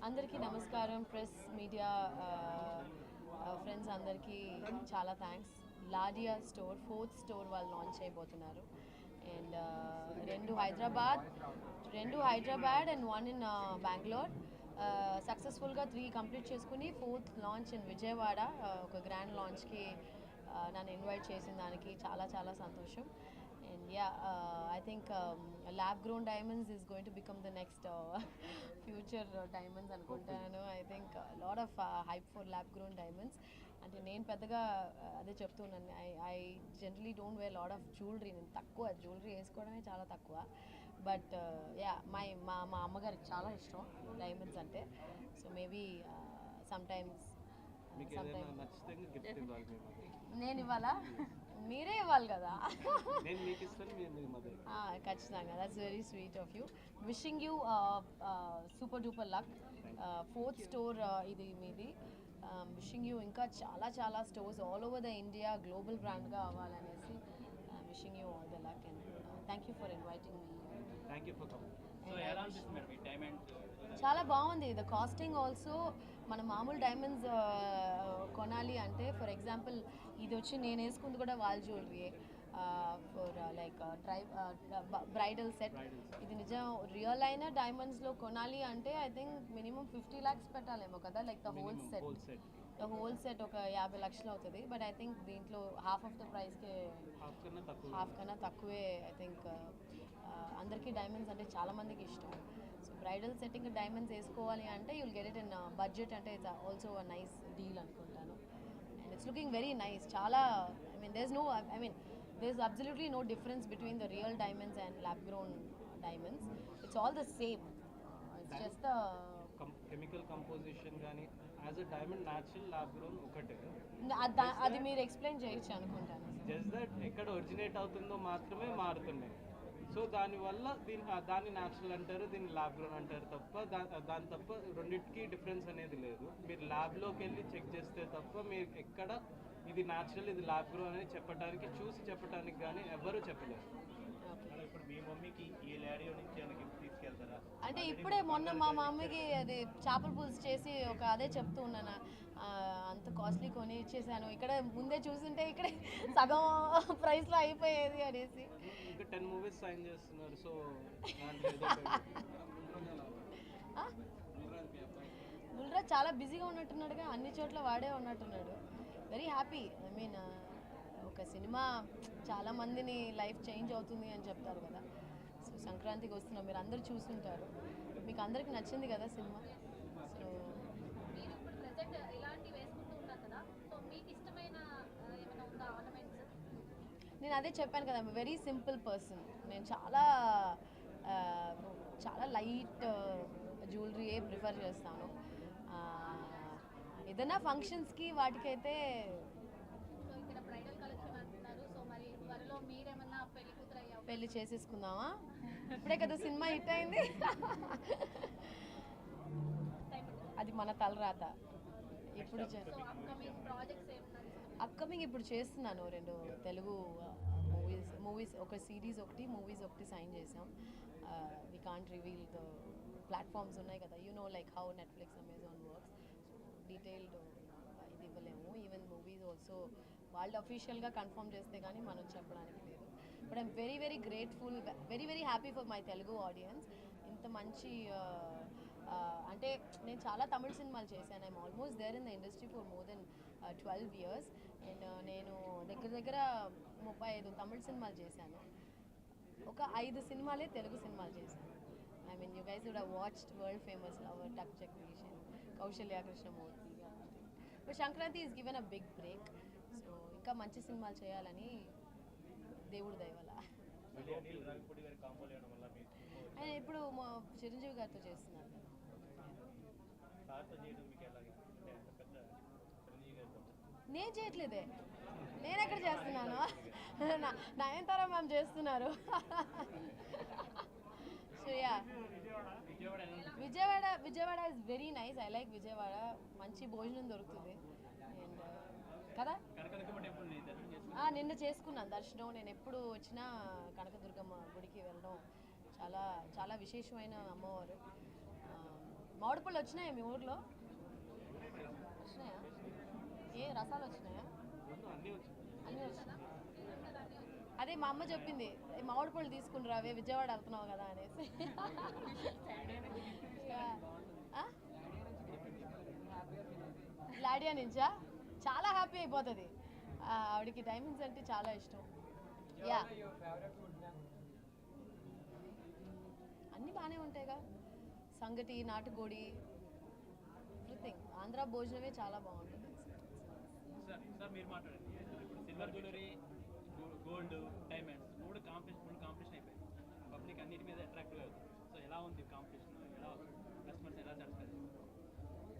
అందరికీ నమస్కారం press media friends అందరికీ చాలా థ్యాంక్స్. లాడియా స్టోర్ 4th స్టోర్ వాళ్ళు లాంచ్ చేయబోతున్నారు. అండ్ రెండు హైదరాబాద్ అండ్ 1 ఇన్ బెంగళూరు. సక్సెస్ఫుల్గా 3 కంప్లీట్ చేసుకుని 4th లాంచ్ ఇన్ విజయవాడ ఒక గ్రాండ్ లాంచ్కి నన్ను ఇన్వైట్ చేసిన దానికి చాలా చాలా సంతోషం. And yeah, I think lab grown diamonds is going to become the next future diamonds అనుకుంటాను. I think a lot of hype for lab grown diamonds. అంటే నేను పెద్దగా అదే చెప్తున్నాను, I generally don't wear lot of jewellery. నేను తక్కువ jewellery వేసుకోవడమే చాలా తక్కువ. బట్ యా మా అమ్మగారికి చాలా ఇష్టం డైమండ్స్ అంటే. సో మేబీ సమ్టైమ్స్ నేను ఇవ్వాలా, మీరే ఇవ్వాలి కదా. ఖచ్చితంగా, that's very sweet of you. Wishing you super duper luck. 4th store ఇది మీది. విషింగ్ యూ ఇంకా చాలా చాలా stores all over the India global బ్రాండ్గా అవ్వాలనేసి wishing you all the luck. And thank you for inviting me. చాలా బాగుంది. The casting also మన మామూలు డైమండ్స్ కొనాలి అంటే, ఫర్ ఎగ్జాంపుల్ ఇది వచ్చి నేను వేసుకుంది కూడా wall jewellery for like bridal set. ఇది నిజం రియల్ అయిన డైమండ్స్లో కొనాలి అంటే ఐ థింక్ మినిమం 50 lakhs పెట్టాలేమో కదా, లైక్ ద హోల్ సెట్ ఒక 50 లక్షలు అవుతుంది. బట్ ఐ థింక్ దీంట్లో హాఫ్ ఆఫ్ ద ప్రైస్కే, హాఫ్ కన్నా తక్కువే. ఐ థింక్ అందరికీ డైమండ్స్ అంటే చాలా మందికి ఇష్టం. సో బ్రైడల్ సెట్టింగ్ డైమండ్స్ వేసుకోవాలి అంటే you'll get it in budget అంటే it's also a nice deal అనుకుంటాను. And it's looking very nice. చాలా there's absolutely no difference between the real diamonds and lab grown diamonds. It's all the same. It's just the chemical composition gaani as a diamond natural lab grown ఒకటే. అది మీరు explain చేయొచ్చు అనుకుంటాను. Just that ఎక్కడ originate అవుతుందో మాత్రమే మారుతున్నాయి. So దానివల్ల దాన్ని న్యాచురల్ అంటారు, దీన్ని ల్యాబ్ గ్రోన్ అంటారు తప్ప దాని తప్ప రెండింటికి డిఫరెన్స్ అనేది లేదు. మీరు ల్యాబ్లోకి వెళ్ళి చెక్ చేస్తే తప్ప మీరు ఎక్కడ ఇది న్యాచురల్ ఇది ల్యాబ్ గ్రోన్ అనేది చెప్పడానికి చూసి చెప్పడానికి కానీ ఎవరు చెప్పలేరు. అంటే ఇప్పుడే మొన్న మా మమ్మీకి అది చేపల పులుసు చేసి ఒక అదే చెప్తూ ఉన్నాను, అంత కాస్ట్లీ కొని ఇచ్చేసాను, ఇక్కడ ముందే చూస్తుంటే ఇక్కడ సగం ప్రైస్లో అయిపోయేది అనేసి. ఇంకా 10 movies సైన్ చేస్తున్నారు. సో బుల్రాజ్ చాలా బిజీగా ఉన్నట్టున్నాడుగా, అన్ని చోట్ల వాడే ఉన్నట్టున్నాడు. Very happy. ఐ మీన్ ఒక సినిమా చాలా మందిని లైఫ్ చేంజ్ అవుతుంది అని చెప్తారు కదా. సో సంక్రాంతికి వస్తున్నాం, మీరు అందరూ చూస్తుంటారు, మీకు అందరికి నచ్చింది కదా సినిమా. సో నేను అదే చెప్పాను కదా, వెరీ సింపుల్ పర్సన్. నేను చాలా చాలా లైట్ జ్యువెలరీయే ప్రిఫర్ చేస్తాను. ఏదైనా ఫంక్షన్స్కి వాటికైతే పెళ్ళి చేసేసుకుందామా, ఇప్పుడే కదా సినిమా హిట్ అయింది. అది మన తలరాత. ఇప్పుడు అప్కమింగ్ ఇప్పుడు చేస్తున్నాను 2 తెలుగు మూవీస్ ఒక సిరీస్ మూవీస్ ఒకటి సైన్ చేసాం. We can't reveal the platforms ఉన్నాయి కదా, you know like how Netflix, Amazon works. Detailed ఇది ఇవ్వలేము. ఈవెన్ మూవీస్ ఆల్సో వాళ్ళు అఫీషియల్గా కన్ఫర్మ్ చేస్తే కానీ మనం చెప్పడానికి లేదు. But I'm very very grateful, very very happy for my Telugu audience. ఇంత మంచి అంటే నేను చాలా తమిళ సినిమాలు చేశాను. I'm almost there in the industry for more than 12 years. And నేను దగ్గర 35 తమిళ సినిమాలు చేశాను. ఒక 5 సినిమాలే తెలుగు సినిమాలు చేశాను. I mean you guys would have watched world famous lover Tuck Jagadish, Kousalya Krishnamurthy. But Sankranti is given a big break. So ఇంకా మంచి సినిమాలు చేయాలని దేవుడి దయ వల్ల. ఆయన ఇప్పుడు చిరంజీవి గారితో చేస్తున్నారు. నేను చేయట్లేదే, నేను ఎక్కడ చేస్తున్నాను, నయనతార మ్యామ్ చేస్తున్నారు. So yeah, Vijayawada is very nice. I like Vijayawada. మంచి భోజనం దొరుకుతుంది. అండ్ కదా, నిన్న చేసుకున్నాను దర్శనం. నేను ఎప్పుడు వచ్చినా కనకదుర్గమ్మ గుడికి వెళ్ళడం చాలా చాలా విశేషమైన అమ్మవారు. మామిడి పళ్ళు వచ్చినాయా మీ ఊర్లో? వచ్చినాయా? ఏ రసాలు వచ్చినాయా? అన్నీ వచ్చింది. అన్నీ వచ్చినాయి. అదే మా అమ్మ చెప్పింది, మామిడి పళ్ళు తీసుకుని రావే విజయవాడ వెళ్తున్నావు కదా అనేసి. లాడియా నుంచా? చాలా హ్యాపీ అయిపోతుంది. ఆవిడకి డైమండ్స్ అంటే చాలా ఇష్టం. యా, అన్నీ బాగానే ఉంటాయిగా. సంగటి, నాటుకోడి, ఎవ్రీథింగ్. ఆంధ్ర భోజనమే చాలా బాగుంటుంది. సార్ మీరు మాట్లాడండి. ఇప్పుడు silver jewellery, gold, diamonds full competition అయిపోయింది. పబ్లిక్ అన్నిటి మీద అట్రాక్టివ్ అవుతుంది. సో ఎలా ఉంది కాంపిటీషన్?